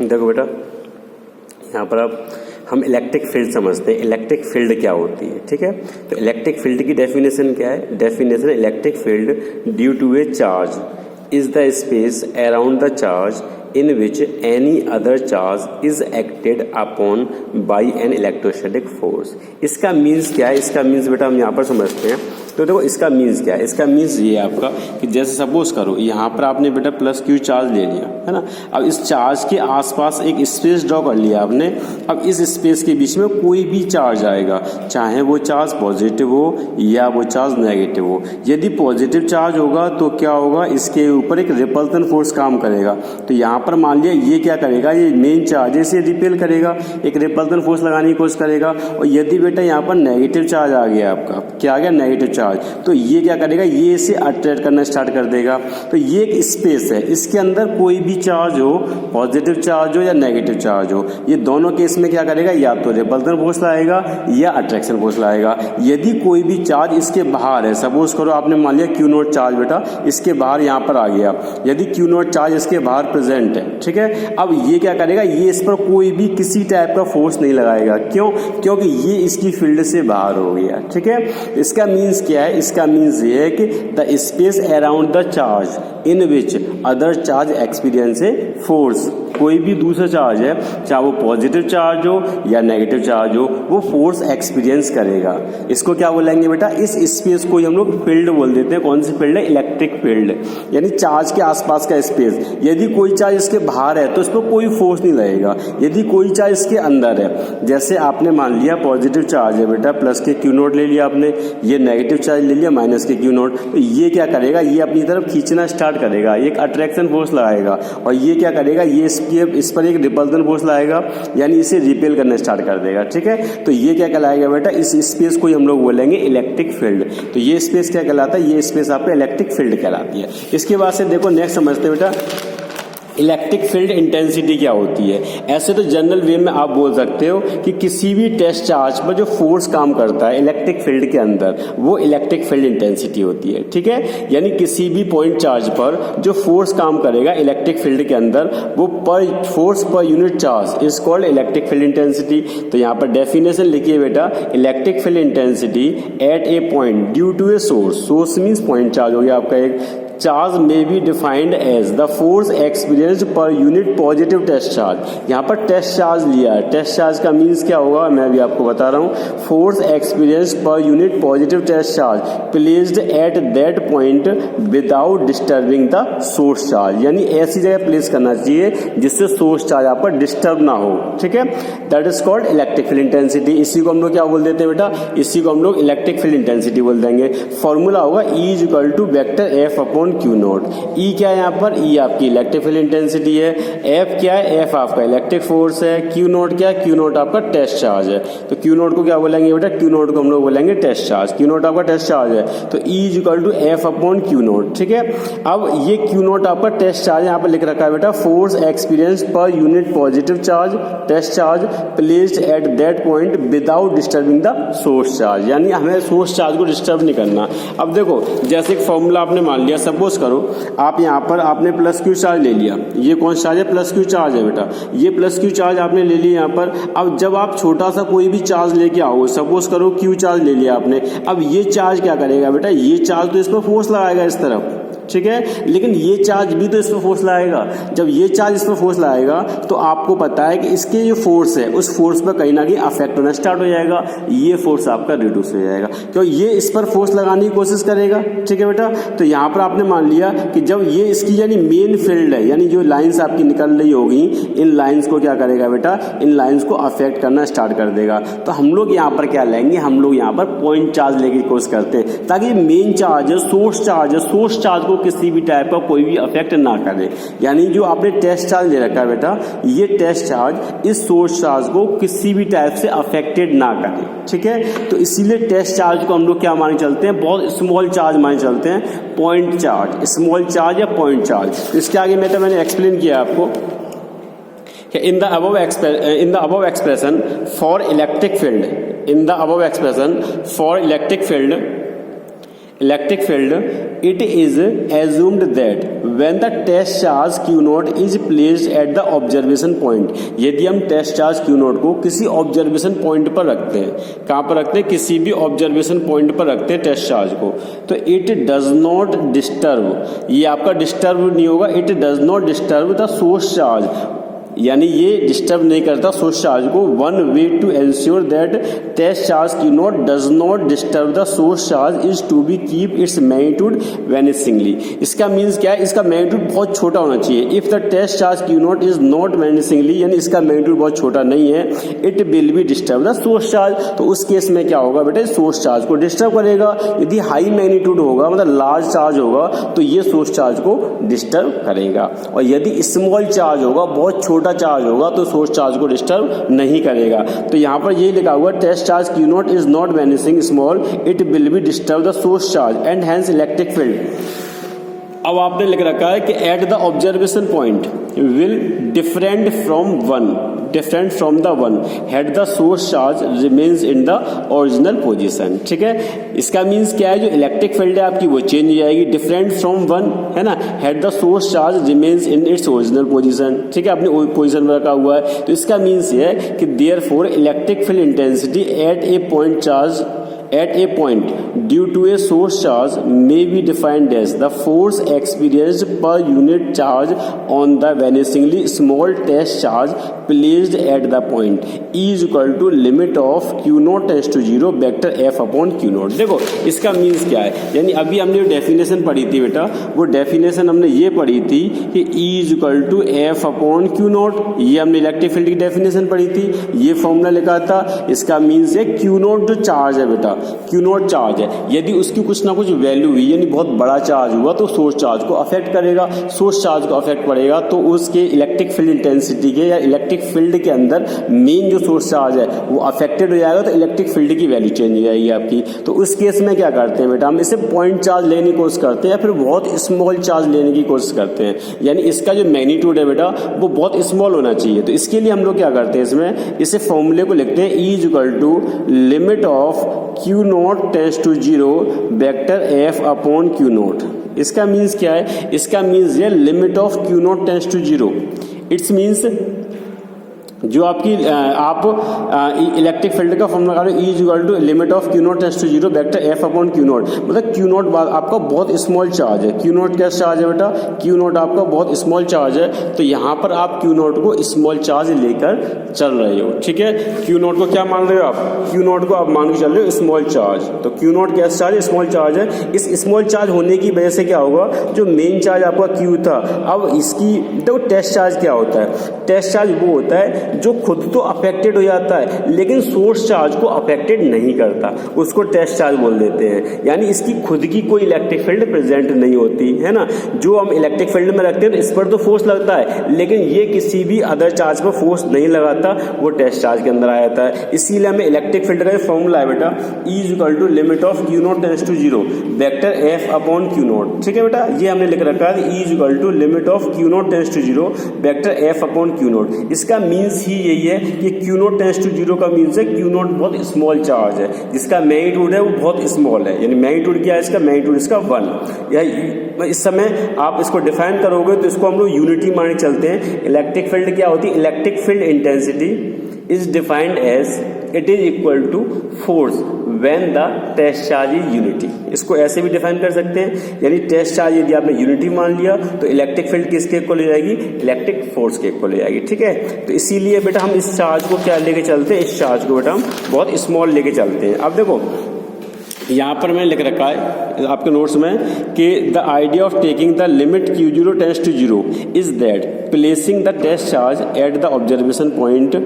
देखो बेटा, यहाँ पर अब हम इलेक्ट्रिक फील्ड समझते हैं। इलेक्ट्रिक फील्ड क्या होती है, ठीक है। तो इलेक्ट्रिक फील्ड की डेफिनेशन क्या है? Definition, electric field due to a charge is the space around the charge in which any other charge is acted upon by an electrostatic force। इसका मीन्स क्या है? इसका मीन्स बेटा हम यहाँ पर समझते हैं। तो देखो इसका मीन्स क्या है? इसका मीन्स ये है आपका कि जैसे सपोज करो यहाँ पर आपने बेटा प्लस क्यू चार्ज ले लिया है ना। अब इस चार्ज के आसपास एक स्पेस ड्रॉ कर लिया आपने। अब इस स्पेस के बीच में कोई भी चार्ज आएगा, चाहे वो चार्ज पॉजिटिव हो या वो चार्ज नेगेटिव हो। यदि पॉजिटिव चार्ज होगा तो क्या होगा? इसके ऊपर एक रिपल्सन फोर्स काम करेगा। तो यहाँ पर मान लिया ये क्या करेगा? ये मेन चार्ज है, इसे रिपेल करेगा, एक रिपल्सन फोर्स लगाने की कोशिश करेगा। और यदि बेटा यहाँ पर नेगेटिव चार्ज आ गया, आपका क्या आ गया? नेगेटिव चार्ज, तो ये क्या करेगा? ये इसे अट्रैक्ट करना स्टार्ट कर देगा। तो ये एक स्पेस है, इसके अंदर कोई भी चार्ज हो, पॉजिटिव चार्ज हो या नेगेटिव चार्ज हो, ये दोनों केस में क्या करेगा? या तो रिपल्सन फोर्स लाएगा या अट्रैक्शन फोर्स लाएगा। यदि कोई भी चार्ज इसके बाहर है, सपोज करो आपने मान लिया क्यू नॉट चार्ज बेटा इसके बाहर यहाँ पर आ गया, यदि क्यू नॉट चार्ज इसके बाहर प्रेजेंट है, ठीक है। अब ये क्या करेगा? ये इस पर कोई भी किसी टाइप का फोर्स नहीं लगाएगा। क्यों? क्योंकि ये इसकी फील्ड से बाहर हो गया, ठीक है। इसका मीन्स क्या है? इसका मीन्स ये है कि the space around the charge in which other charge experience a force. कोई भी दूसरा चार्ज है, चाहे वो पॉजिटिव चार्ज हो या नेगेटिव चार्ज हो, वो फोर्स एक्सपीरियंस करेगा। इसको क्या बोलेंगे बेटा? इस स्पेस को हम लोग फील्ड बोल देते हैं। कौन सी फील्ड है? इलेक्ट्रिक फील्ड, यानी चार्ज के आसपास का स्पेस। यदि कोई चार्ज इसके बाहर है तो इस पर कोई फोर्स नहीं लगेगा। यदि कोई चार्ज इसके अंदर है, जैसे आपने मान लिया पॉजिटिव चार्ज है बेटा, प्लस के क्यू नोट ले लिया आपने, ये नेगेटिव चार्ज ले लिया माइनस के क्यू नोट, तो ये क्या करेगा? ये अपनी तरफ खींचना स्टार्ट करेगा, एक अट्रैक्शन फोर्स लगाएगा। और ये क्या करेगा? ये इस पर एक रिपल्सन फोर्स लाएगा, यानी इसे रिपेल करना स्टार्ट कर देगा, ठीक है। तो ये क्या कहलाएगा बेटा? इस स्पेस को हम लोग बोलेंगे इलेक्ट्रिक फील्ड। तो ये स्पेस क्या कहलाता है? ये स्पेस आपका इलेक्ट्रिक फील्ड कहलाती है। इसके बाद से देखो नेक्स्ट समझते हैं बेटा, इलेक्ट्रिक फील्ड इंटेंसिटी क्या होती है। ऐसे तो जनरल वे में आप बोल सकते हो कि किसी भी टेस्ट चार्ज पर जो फोर्स काम करता है इलेक्ट्रिक फील्ड के अंदर, वो इलेक्ट्रिक फील्ड इंटेंसिटी होती है, ठीक है। यानी किसी भी पॉइंट चार्ज पर जो फोर्स काम करेगा इलेक्ट्रिक फील्ड के अंदर, वो पर force per unit charge is called electric field intensity. तो यहाँ पर डेफिनेशन लिखिए बेटा, electric field intensity at a point due to a source. Source means point charge हो गया आपका एक। Charge may be defined as the force experienced per unit positive test charge. यहाँ पर टेस्ट चार्ज लिया है। टेस्ट चार्ज का means क्या होगा मैं भी आपको बता रहा हूँ। Force experienced per unit positive test charge placed at that point without disturbing the source charge, यानी ऐसी जगह प्लेस करना चाहिए जिससे सोर्स चार्ज आप पर डिस्टर्ब ना हो, ठीक है। That is called electric field intensity. इसी को हम लोग क्या बोल देते हैं बेटा? इसी को हम लोग इलेक्ट्रिक फील्ड इंटेंसिटी बोल देंगे। फॉर्मूला होगा E is equal to vector F upon Q nought. E क्या है यहाँ पर? ई आपकी इलेक्ट्रिक फील्ड इंटेंसिटी है। एफ क्या है? एफ आपका इलेक्ट्रिक फोर्स है। क्यू नोट क्या है? क्यू नोट आपका टेस्ट चार्ज है। तो क्यू नोट को क्या बोलेंगे बेटा? क्यू नोट को हम लोग बोलेंगे टेस्ट चार्ज। क्यू नोट आपका टेस्ट चार्ज है, तो E is equal to F upon Q naught, ठीक है। अब ये क्यू नोट आपका टेस्ट चार्ज यहाँ पर लिख रखा है बेटा, force experience per unit positive charge test charge placed at that point without disturbing the source charge, यानी हमें सोर्स चार्ज को डिस्टर्ब नहीं करना। अब देखो जैसे एक फॉर्मूला आपने मान लिया, सपोज करो आप यहाँ पर आपने प्लस क्यू चार्ज ले लिया। ये कौन सा चार्ज है? प्लस क्यू चार्ज है बेटा। ये प्लस क्यू चार्ज आपने ले लिया यहाँ पर। अब जब आप छोटा सा कोई भी चार्ज लेके आओ, सपोज करो क्यू चार्ज ले लिया आपने, अब ये चार्ज क्या करेगा बेटा? ये चार्ज तो इस पर फोर्स लगाएगा इस तरफ, ठीक है, लेकिन ये चार्ज भी तो इस पर फोर्स लाएगा। जब ये चार्ज इस पर फोर्स लाएगा तो आपको पता है कि इसके जो फोर्स है उस फोर्स पर कहीं ना कहीं अफेक्ट होना स्टार्ट हो जाएगा। ये फोर्स आपका रिड्यूस हो जाएगा, क्यों? ये इस पर फोर्स लगाने की कोशिश करेगा, ठीक है बेटा। तो यहाँ पर आपने मान लिया कि जब ये इसकी यानी मेन फील्ड है, यानी जो लाइंस आपकी निकल रही होगी, इन लाइंस को क्या करेगा बेटा? इन लाइंस को अफेक्ट करना स्टार्ट कर देगा। तो हम लोग यहाँ पर क्या लेंगे? हम लोग यहाँ पर पॉइंट चार्ज लेने की कोशिश करते हैं, ताकि मेन चार्ज है, सोर्स चार्ज को किसी भी टाइप का कोई भी अफेक्ट ना करे। यानी जो आपने टेस्ट चार्ज ले रखा है बेटा, ये टेस्ट चार्ज इस सोर्स चार्ज को किसी भी टाइप से अफेक्टेड ना करे, ठीक है। तो इसीलिए टेस्ट चार्ज को हम लोग क्या माने चलते हैं? बहुत स्मॉल चार्ज माने चलते हैं, पॉइंट चार्ज, स्मॉल चार्ज या पॉइंट चार्ज। इसके आगे मैंने एक्सप्लेन किया आपको in the above expression for electric field, electric field it is assumed that when the test charge q naught is placed at the observation point, यदि हम test charge q naught को किसी observation point पर रखते हैं, कहाँ पर रखते हैं, किसी भी ऑब्जर्वेशन पॉइंट पर रखते हैं टेस्ट चार्ज को, तो इट डज नॉट डिस्टर्ब, ये आपका डिस्टर्ब नहीं होगा, it does not disturb the source charge, यानी ये डिस्टर्ब नहीं करता सोर्स चार्ज को। One way to ensure that test charge q naught does not disturb the source charge is to be keep its magnitude vanishingly. इसका means क्या है, इसका magnitude बहुत छोटा होना चाहिए। If the test charge q naught is not vanishingly, यानी इसका मैग्नीट्यूड बहुत छोटा नहीं है, it will be disturb the source charge, तो उस केस में क्या होगा बेटे, सोर्स चार्ज को डिस्टर्ब करेगा। यदि हाई मैग्नीट्यूड होगा, मतलब लार्ज चार्ज होगा, तो ये सोर्स चार्ज को डिस्टर्ब करेगा, और यदि स्मॉल चार्ज होगा, बहुत छोटा चार्ज होगा, तो सोर्स चार्ज को डिस्टर्ब नहीं करेगा। तो यहाँ पर ये लिखा हुआ test charge q naught is not vanishing small, it will be disturb the source charge and hence electric field. अब आपने लिख रखा है कि at the observation point will different from the one had the source charge remains in the original position. ठीक है, इसका means क्या है, जो इलेक्ट्रिक फील्ड है आपकी वो चेंज हो जाएगी, डिफरेंट फ्रॉम वन है ना, had the source charge remains in its original position. ठीक है, अपनी पोजीशन में रखा हुआ है, तो इसका मीन्स ये है कि therefore electric field intensity at a point charge at a point due to a source charge may be defined as the force experienced per unit charge on the vanishingly small test charge placed at the point is equal to limit of q naught tends to 0 vector f upon q naught। देखो इसका means क्या है, यानी अभी हमने जो definition पढ़ी थी बेटा, वो डेफिनेशन हमने ये पढ़ी थी कि E is equal to F upon Q naught, ये हमने इलेक्ट्रिक फील्ड की डेफिनेशन पढ़ी थी, ये फॉर्मूला लिखा था। इसका मीन्स है क्यू नॉट जो चार्ज है बेटा, क्यू नॉट चार्ज है, यदि उसकी कुछ ना कुछ वैल्यू हुई, यानी बहुत बड़ा चार्ज हुआ, तो सोर्स चार्ज को अफेक्ट करेगा, सोर्स चार्ज को अफेक्ट पड़ेगा, तो उसके इलेक्ट्रिक फील्ड इंटेंसिटी के या इलेक्ट्रिक फील्ड के अंदर मेन जो सोर्स चार्ज है वो अफेक्टेड हो जाएगा, तो इलेक्ट्रिक फील्ड की वैल्यू चेंज हो जाएगी आपकी। तो उस केस में क्या करते हैं बेटा, हम इसे पॉइंट चार्ज लेने की कोशिश करते हैं या फिर बहुत स्मॉल चार्ज लेने की कोशिश करते हैं, यानी इसका जो मैग्नीट्यूड है बेटा वो बहुत स्मॉल होना चाहिए। तो इसके लिए हम लोग क्या करते हैं, इसमें इसे फॉर्मूले को लिखते हैं, E is equal to limit of Q naught tends to 0 vector F upon Q naught. इसका मीन्स क्या है, इसका मीन्स है limit of Q naught tends to 0। It's means जो आपकी आप इलेक्ट्रिक फील्ड का फॉर्मूला निकालो, E is equal to limit of Q naught tends to 0 vector F upon Q naught, मतलब क्यू नॉट आपका बहुत स्मॉल चार्ज है। क्यू नॉट क्या चार्ज है बेटा, क्यू नॉट आपका बहुत स्मॉल चार्ज है, तो यहाँ पर आप क्यू नॉट को स्मॉल चार्ज लेकर चल रहे हो। ठीक है, क्यू नॉट को क्या मान रहे हो आप, क्यू नॉट को आप मान के चल रहे हो स्मॉल चार्ज, तो क्यू नॉट क्या चार्ज है, स्मॉल चार्ज है। इस स्मॉल चार्ज होने की वजह से क्या होगा, जो मेन चार्ज आपका क्यू था, अब इसकी तो टेस्ट चार्ज क्या होता है, टेस्ट चार्ज वो होता है जो खुद तो अफेक्टेड हो जाता है लेकिन सोर्स चार्ज को अफेक्टेड नहीं करता, उसको टेस्ट चार्ज बोल देते हैं। यानी इसकी खुद की कोई इलेक्ट्रिक फील्ड प्रेजेंट नहीं होती है ना, जो हम इलेक्ट्रिक फील्ड में रखते हैं तो इस पर तो फोर्स लगता है, लेकिन ये किसी भी अदर चार्ज पर फोर्स नहीं लगाता, वो टेस्ट चार्ज के अंदर आ जाता है। इसीलिए हमें इलेक्ट्रिक फील्ड का फॉर्मूला है बेटा, E is equal to limit of Q naught tends to 0 vector F upon Q naught. ठीक है बेटा, ये हमने लिख रखा है, E is equal to limit of Q naught tends to 0 vector F upon Q naught. इसका मीन्स ही यही है कि क्यू नॉट टेंड्स टू 0 का मीन्स है क्यू नॉट बहुत स्मॉल चार्ज है, जिसका मैग्नीट्यूड है वो बहुत स्मॉल है, यानी मैग्नीट्यूड क्या है इसका, मैग्नीट्यूड इसका 1। या इस समय आप इसको डिफाइन करोगे तो इसको हम लोग यूनिटी मान के चलते हैं। इलेक्ट्रिक फील्ड क्या होती है, electric field intensity is defined as it is equal to force when the test charge is unity. इसको ऐसे भी डिफाइन कर सकते हैं, यानी टेस्ट चार्ज यदि आपने यूनिटी मान लिया तो इलेक्ट्रिक फील्ड किसके इक्वल हो जाएगी, इलेक्ट्रिक फोर्स के इक्वल हो जाएगी। ठीक है, तो इसीलिए बेटा हम इस चार्ज को क्या लेके चलते हैं, इस चार्ज को बेटा हम बहुत स्मॉल लेके चलते हैं। अब देखो यहाँ पर मैंने लिख रखा है आपके नोट्स में कि the idea of taking the limit Q0 tends to 0 is that placing the test charge at the observation point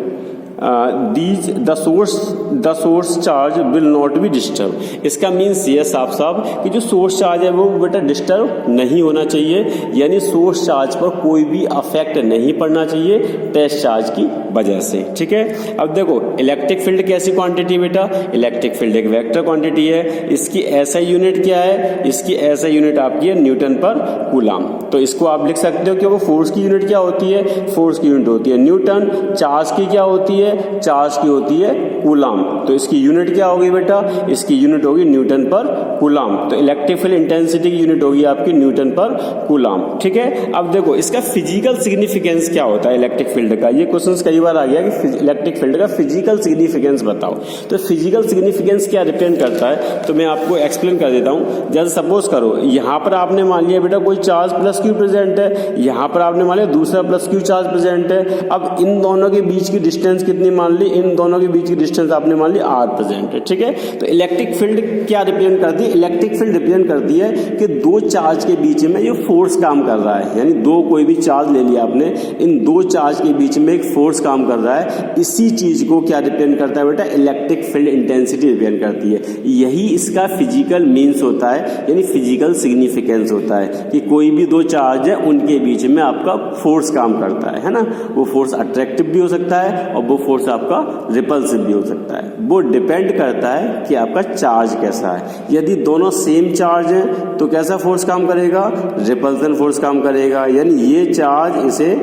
the source charge will not be disturb. इसका मीन्स ये साफ साफ कि जो सोर्स चार्ज है वो बेटा डिस्टर्ब नहीं होना चाहिए, यानी सोर्स चार्ज पर कोई भी अफेक्ट नहीं पड़ना चाहिए टेस्ट चार्ज की वजह से। ठीक है, अब देखो इलेक्ट्रिक फील्ड कैसी क्वांटिटी बेटा, इलेक्ट्रिक फील्ड एक वेक्टर क्वांटिटी है, इसकी ऐसा यूनिट क्या है, इसकी ऐसा यूनिट आपकी है न्यूटन पर कूलम। तो इसको आप लिख सकते हो कि वो फोर्स की यूनिट क्या होती है, फोर्स की यूनिट होती है न्यूटन, चार्ज की क्या होती है है? चार्ज की होती है कूलाम। तो इसकी यूनिट क्या होगी बेटा? इसकी यूनिट होगी न्यूटन पर कूलाम। तो इलेक्ट्रिक फील्ड इंटेंसिटी की यूनिट होगी आपकी न्यूटन पर कूलाम। ठीक है, अब देखो इसका फिजिकल सिग्निफिकेंस क्या होता है इलेक्ट्रिक फील्ड का। ये क्वेश्चन कई बार आ गया कि इलेक्ट्रिक फील्ड का फिजिकल सिग्निफिकेंस बताओ। तो फिजिकल सिग्निफिकेंस क्या रिप्रेजेंट करता है, तो मैं आपको एक्सप्लेन कर देता हूँ। जैसे सपोज करो यहाँ पर आपने मान लिया बेटा कोई चार्ज प्लस क्यू प्रेजेंट है, यहाँ पर आपने मान लिया दूसरा प्लस क्यू चार्ज प्रेजेंट है। अब इन दोनों के बीच की डिस्टेंस कितनी मान ली? इन दोनों के बीच की डिस्टेंस आपने मान ली आर प्रेजेंट है। ठीक है, तो इलेक्ट्रिक फील्ड क्या रिप्रेजेंट करती है? इलेक्ट्रिक फील्ड रिप्रेजेंट करती है कि दो चार्ज के बीच में ये फोर्स काम कर रहा है, यानी दो कोई भी चार्ज ले लिया आपने, इन दो चार्ज के बीच में एक फोर्स काम कर रहा है। इसी चीज को क्या रिप्रेजेंट करता है बेटा? इलेक्ट्रिक फील्ड इंटेंसिटी रिप्रेजेंट करती है। यही इसका फिजिकल मीन्स होता है, यानी फिजिकल सिग्निफिकेंस होता है कि कोई भी दो चार्ज है उनके बीच में आपका फोर्स काम करता है ना। वो फोर्स अट्रैक्टिव भी हो सकता है और वो फोर्स आपका रिपल्सिव भी हो सकता है। वो डिपेंड करता है कि आपका चार्ज कैसा है। यदि दोनों सेम चार्ज हैं तो कैसा फोर्स काम करेगा? रिपल्सन फोर्स काम करेगा, यानी ये चार्ज इसे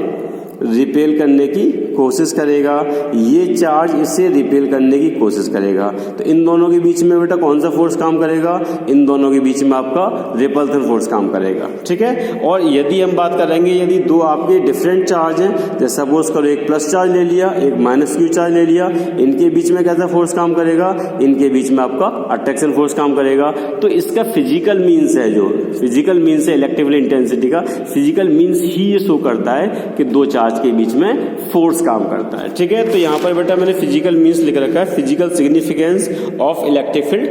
रिपेल करने की कोशिश करेगा, ये चार्ज इसे रिपेल करने की कोशिश करेगा। तो इन दोनों के बीच में बेटा कौन सा फोर्स काम करेगा? इन दोनों के बीच में आपका रिपल्सन फोर्स काम करेगा। ठीक है, और यदि हम बात करेंगे यदि दो आपके डिफरेंट चार्ज हैं, जैसे सपोज करो एक प्लस चार्ज ले लिया, एक माइनस क्यू चार्ज ले लिया, इनके बीच में कैसा फोर्स काम करेगा? इनके बीच में आपका अट्रैक्शन फोर्स काम करेगा। तो इसका फिजिकल मीन्स है, जो फिजिकल मीन्स है इलेक्ट्रिक फील्ड इंटेंसिटी का, फिजिकल मीन्स ही ये शो करता है कि दो चार्ज के बीच में फोर्स काम करता है। ठीक है, तो यहां पर बेटा मैंने फिजिकल मीन्स लिख रखा है, physical significance of electric field,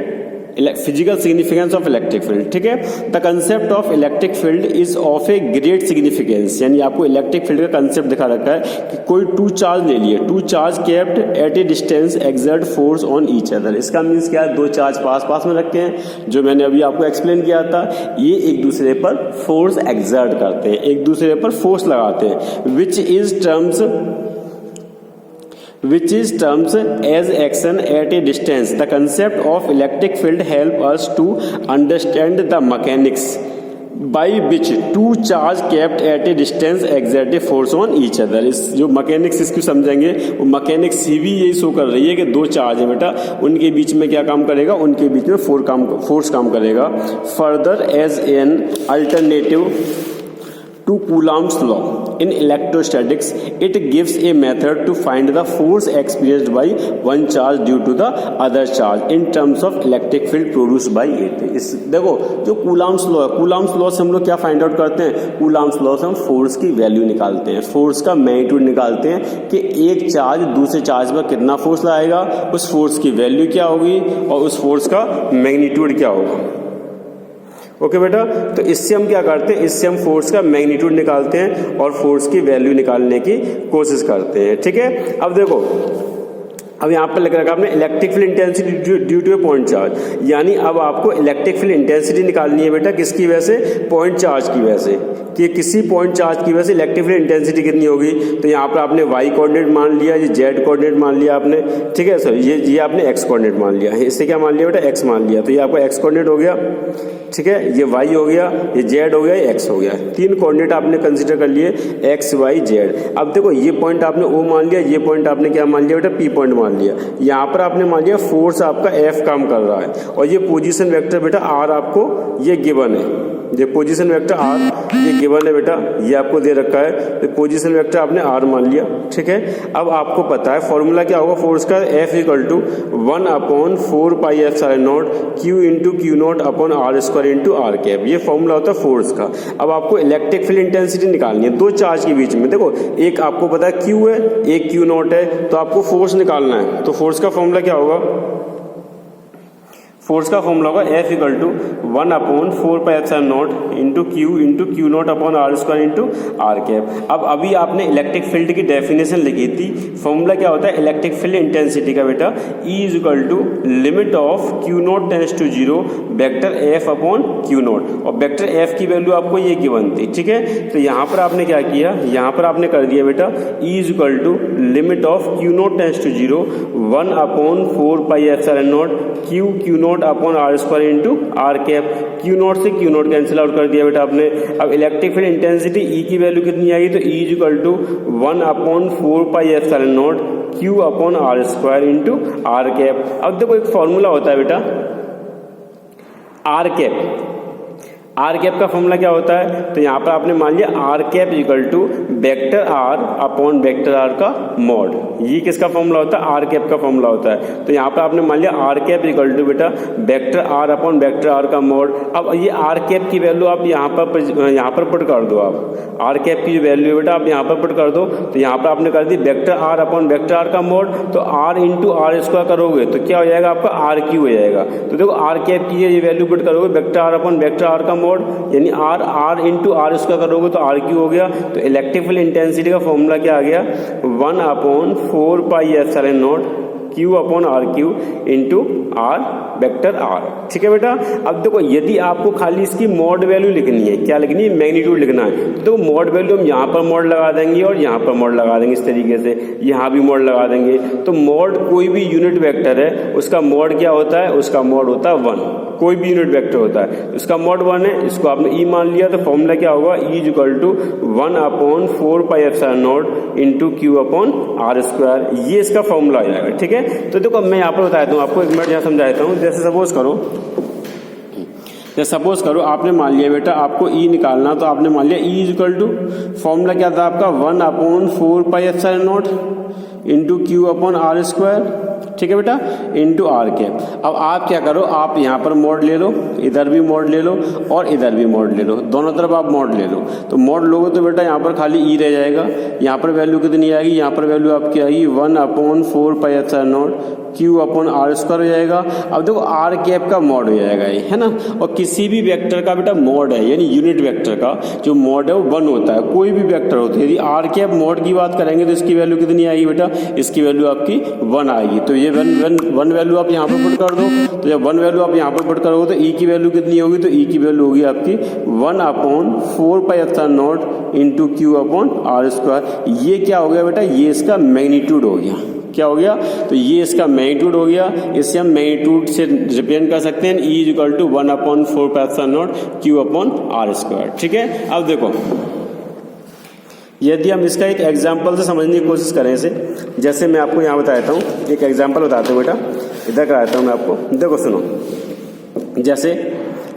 physical significance of electric field. ठीक है, the concept of electric field is of a great significance, यानी आपको इलेक्ट्रिक फील्ड का कंसेप्ट दिखा रखा है कि कोई टू चार्ज ले लिए, to charge kept at a distance exert force on each other. इसका मीन्स क्या है? दो चार्ज पास पास में रखे हैं, जो मैंने अभी आपको एक्सप्लेन किया था, ये एक दूसरे पर फोर्स एक्सर्ट करते हैं, एक दूसरे पर फोर्स लगाते हैं, which is terms as action at a distance. The concept of electric field help us to understand the mechanics by which two charge kept at a distance exert a force on each other. इस जो mechanics इसको समझेंगे, वो mechanics ही भी यही show कर रही है कि दो चार्ज है बेटा, उनके बीच में क्या काम करेगा? उनके बीच में फोर्स काम करेगा। Further as an alternative to Coulomb's law in electrostatics, it gives a method to find the force experienced by one charge due to the other charge in terms of electric field produced by it. इस देखो जो Coulomb's law है, Coulomb's law से हम लोग क्या find out करते हैं? Coulomb's law से हम फोर्स की वैल्यू निकालते हैं, फोर्स का मैग्नीट्यूड निकालते हैं कि एक चार्ज दूसरे चार्ज पर कितना फोर्स लाएगा, उस फोर्स की वैल्यू क्या होगी और उस फोर्स का मैग्नीट्यूड क्या होगा। ओके बेटा, तो इससे हम क्या करते हैं? इससे हम फोर्स का मैग्नीट्यूड निकालते हैं और फोर्स की वैल्यू निकालने की कोशिश करते हैं। ठीक है, अब देखो अब यहाँ पर लिख रखा आपने electric field intensity due to a point charge, यानी अब आपको इलेक्ट्रिक फील्ड इंटेंसिटी निकालनी है बेटा किसकी वजह से? पॉइंट चार्ज की वजह से, कि किसी पॉइंट चार्ज की वजह से इलेक्ट्रिक फील्ड इंटेंसिटी कितनी होगी। तो यहाँ पर आपने वाई कोऑर्डिनेट मान लिया, ये जेड कोऑर्डिनेट मान लिया आपने। ठीक है सर, ये आपने एक्स कोऑर्डिनेट मान लिया, इससे क्या मान लिया बेटा? एक्स मान लिया। तो ये आपका एक्स कोऑर्डिनेट हो गया, ठीक है, ये वाई हो गया, ये जेड हो गया, ये एक्स हो गया। तीन कोऑर्डिनेट आपने कंसीडर कर लिए, एक्स वाई जेड। अब देखो ये पॉइंट आपने ओ मान लिया, ये पॉइंट आपने क्या मान लिया बेटा? पी पॉइंट मान लिया। यहाँ पर आपने मान लिया फोर्स आपका एफ काम कर रहा है और ये पोजीशन वेक्टर बेटा आर आपको ये गिवन है, ये पोजीशन वेक्टर आर ये गिवन है बेटा, ये आपको दे रखा है, तो पोजीशन वेक्टर आपने आर मान लिया। ठीक है, अब आपको पता है फॉर्मूला क्या होगा फोर्स का? F equal to 1/4 pi epsilon naught q into q naught upon are square into are cap, ये फॉर्मूला होता है फोर्स का। अब आपको इलेक्ट्रिक फील्ड इंटेंसिटी निकालनी है दो चार्ज के बीच में। देखो एक आपको पता है क्यू है, एक क्यू नॉट है, तो आपको फोर्स निकालना है। तो फोर्स का फॉर्मूला क्या होगा? फोर्स का फॉर्मूला होगा F equal to 1/4 pi epsilon naught into q naught upon are square into are cap. अब अभी आपने इलेक्ट्रिक फील्ड की डेफिनेशन लिखी थी, फॉर्मूला क्या होता है इलेक्ट्रिक फील्ड इंटेंसिटी का बेटा? E is equal to limit of Q naught tends to 0 vector F upon Q naught, और वेक्टर एफ की वैल्यू आपको ये गिवन थी। ठीक है, तो यहाँ पर आपने क्या किया? यहाँ पर आपने कर दिया बेटा E is equal to limit of Q naught tends to 0 1/4 pi epsilon naught q naught naught upon are square into are cap. Q naught से क्यू नॉट कैंसिल आउट कर दिया बेटा आपने। अब इलेक्ट्रिक फील्ड इंटेंसिटी ई की value कितनी आएगी, तो E is equal to 1/4πε0 Q upon are square into are cap. अब देखो एक फॉर्मूला होता है बेटा आर कैप। आर कैप का फॉर्मूला क्या होता है, तो यहाँ पर आपने मान लिया are cap equal to vector are upon vector are का मॉड। ये किसका फॉर्मूला होता है, आर कैप का फॉर्मूला होता है। तो यहाँ पर आपने मान लिया आर कैप इक्वल टू बेटा vector are upon vector are का मॉड। अब ये आर कैप की वैल्यू आप यहाँ पर पुट कर दो। आप आर कैप की जो वैल्यू है बेटा आप यहाँ पर पुट कर दो। तो यहाँ पर आपने कर दी vector are upon vector are का मॉड, तो आर इंटू आर स्क्वायर करोगे तो क्या हो जाएगा आपका आर क्यू हो जाएगा। तो देखो आर कैप की ये वैल्यू पुट करोगे vector are upon vector are का मॉड, यानी आर इंटू आर स्क्वायर करोगे तो आर क्यू हो गया। तो इलेक्ट्रिक फील्ड इंटेंसिटी का फॉर्मूला क्या आ गया, 1/4πε0 Q upon R cube into R vector R. ठीक है बेटा। अब देखो यदि आपको खाली इसकी मॉड वैल्यू लिखनी है, क्या लिखनी है, मैग्नीट्यूड लिखना है, तो मॉड वैल्यू हम यहाँ पर मॉड लगा देंगे और यहाँ पर मॉड लगा देंगे, इस तरीके से यहाँ भी मॉड लगा देंगे। तो मॉड कोई भी यूनिट वेक्टर है उसका मॉड क्या होता है, उसका मॉड होता है 1। कोई भी यूनिट वेक्टर होता है उसका मॉड 1 है, इसको आपने ई मान लिया। तो फॉर्मूला क्या होगा, E is equal to 1/4πε0 into Q upon are square. ये इसका फॉर्मूला आ जाएगा। ठीक है। तो देखो मैं यहाँ पर बता देता हूँ आपको, 1 मिनट यहाँ समझाता हूँ। जैसे सपोज करो आपने मान लिया बेटा आपको ई निकालना, तो आपने मान लिया E is equal to formula क्या था आपका 1/4πε0 into Q upon are square. ठीक है बेटा, इंटू आर कैप। अब आप क्या करो, आप यहाँ पर मोड ले लो, इधर भी मोड ले लो और इधर भी मोड ले लो, दोनों तरफ आप मोड ले लो। तो मोड लोगे तो बेटा यहाँ पर खाली ई रह जाएगा। यहाँ पर वैल्यू कितनी आएगी, यहाँ पर वैल्यू आपकी आएगी 1/4πε0 क्यू अपॉन आर स्क्वायर हो जाएगा। अब देखो आर कैप का मॉड हो जाएगा ये, है ना। और किसी भी वेक्टर का बेटा मॉड है, यानी यूनिट वेक्टर का जो मॉड है वो 1 होता है, कोई भी वेक्टर होता है। यदि आर कैप मॉड की बात करेंगे तो इसकी वैल्यू कितनी आएगी बेटा, इसकी वैल्यू आपकी 1 आएगी। तो ये वन वैल्यू आप यहाँ पर पुट कर दो। तो जब 1 वैल्यू आप यहाँ पर पुट करोगे तो ई की वैल्यू कितनी होगी, तो ई की वैल्यू होगी आपकी 1/4πε0 into Q upon are square. ये क्या हो गया बेटा, ये इसका मैग्नीट्यूड हो गया। क्या हो गया, तो ये इसका मैग्नीट्यूड हो गया। इससे हम मैग्नीट्यूड से रिप्रेजेंट कर सकते हैं E is equal to 1/4πε0 Q upon are square. ठीक है। अब देखो यदि हम इसका एक एग्जाम्पल से समझने की कोशिश करें इसे, जैसे मैं आपको यहाँ बताता हूँ, एक एग्जाम्पल बताता हूँ बेटा, इधर कराता हूँ मैं आपको। देखो सुनो, जैसे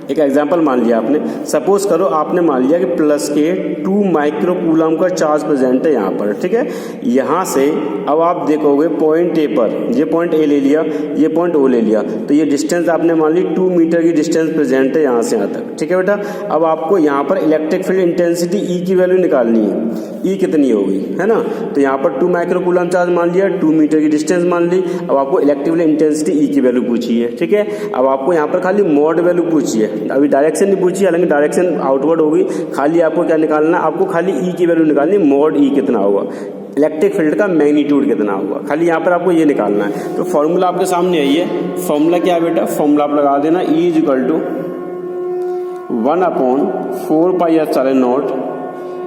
एक एग्जाम्पल मान लिया आपने, सपोज करो आपने मान लिया कि प्लस के 2 माइक्रोकूलम का चार्ज प्रेजेंट है यहाँ पर। ठीक है। यहाँ से अब आप देखोगे पॉइंट ए पर, ये पॉइंट ए ले लिया, ये पॉइंट ओ ले लिया, तो ये डिस्टेंस आपने मान ली 2 मीटर की डिस्टेंस प्रेजेंट है यहाँ से यहाँ तक। ठीक है बेटा। अब आपको यहाँ पर इलेक्ट्रिक फील्ड इंटेंसिटी ई की वैल्यू निकालनी है, ई कितनी होगी, है ना। तो यहाँ पर 2 माइक्रोकूलम चार्ज मान लिया, 2 मीटर की डिस्टेंस मान ली। अब आपको इलेक्ट्रिक फील्ड इंटेंसिटी ई की वैल्यू पूछी है। ठीक है। अब आपको यहाँ पर खाली मॉड वैल्यू पूछी है, अभी डायरेक्शन नहीं पूछी, हालांकि डायरेक्शन आउटवर्ड होगी। खाली आपको क्या निकालना, आपको खाली ई की वैल्यू निकालनी, मॉड ई कितना होगा, इलेक्ट्रिक फील्ड का मैग्नीट्यूड कितना होगा, खाली यहाँ पर आपको ये निकालना है। तो फॉर्मूला आपके सामने है, ये फॉर्मूला क्या है बेटा, फॉर्मूला आप लगा देना, E is equal to 1/4πε0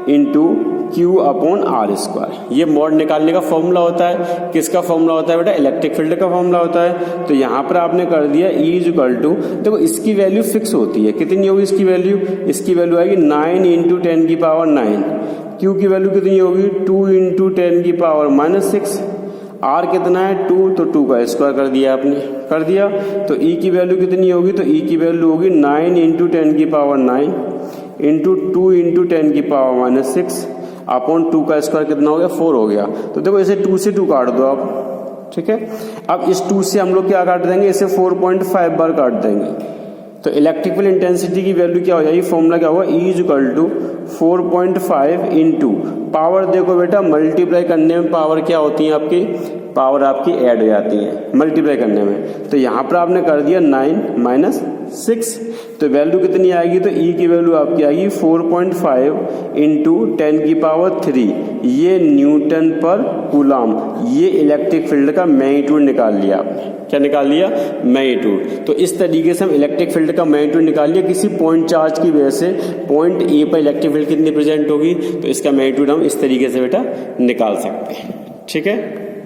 into Q upon are square. ये मॉड निकालने का फॉर्मूला होता है। किसका फॉर्मूला होता है बेटा, इलेक्ट्रिक फील्ड का फॉर्मूला होता है। तो यहाँ पर आपने कर दिया ई इज इक्वल टू, देखो इसकी वैल्यू फिक्स होती है, कितनी होगी इसकी वैल्यू, इसकी वैल्यू आएगी 9 × 10⁻⁹। क्यू की वैल्यू कितनी होगी 2 × 10⁻⁻6। आर कितना है 2, तो 2 का स्क्वायर कर दिया आपने, कर दिया। तो ई की वैल्यू कितनी होगी, तो ई की वैल्यू होगी 9 × 10⁹ इंटू 2 × 10⁻⁻6 अपॉन 2 का स्क्वायर कितना हो गया 4 हो गया। तो देखो इसे 2 से 2 काट दो आप। ठीक है। अब इस 2 से हम लोग क्या काट देंगे, इसे 4.5 बार काट देंगे। तो इलेक्ट्रिक फील्ड इंटेंसिटी की वैल्यू क्या हो जाएगी, फॉर्मूला क्या होगा, E is equal to 4.5 into power. देखो बेटा मल्टीप्लाई करने में पावर क्या होती है आपकी, पावर आपकी ऐड हो जाती है मल्टीप्लाई करने में। तो यहाँ पर आपने कर दिया 9 - 6, तो वैल्यू कितनी आएगी, तो ई की वैल्यू आपकी आएगी 4.5 × 10⁻3। ये न्यूटन पर कूलम। ये इलेक्ट्रिक फील्ड का मैग्नीट्यूड निकाल लिया आपने। क्या निकाल लिया, मैग्नीट्यूड। तो इस तरीके से हम इलेक्ट्रिक फील्ड का मैग्नीट्यूड निकाल लिया किसी पॉइंट चार्ज की वजह से। पॉइंट ए पर इलेक्ट्रिक फील्ड कितनी प्रेजेंट होगी, तो इसका मैग्नीट्यूड हम इस तरीके से बेटा निकाल सकते हैं। ठीक है।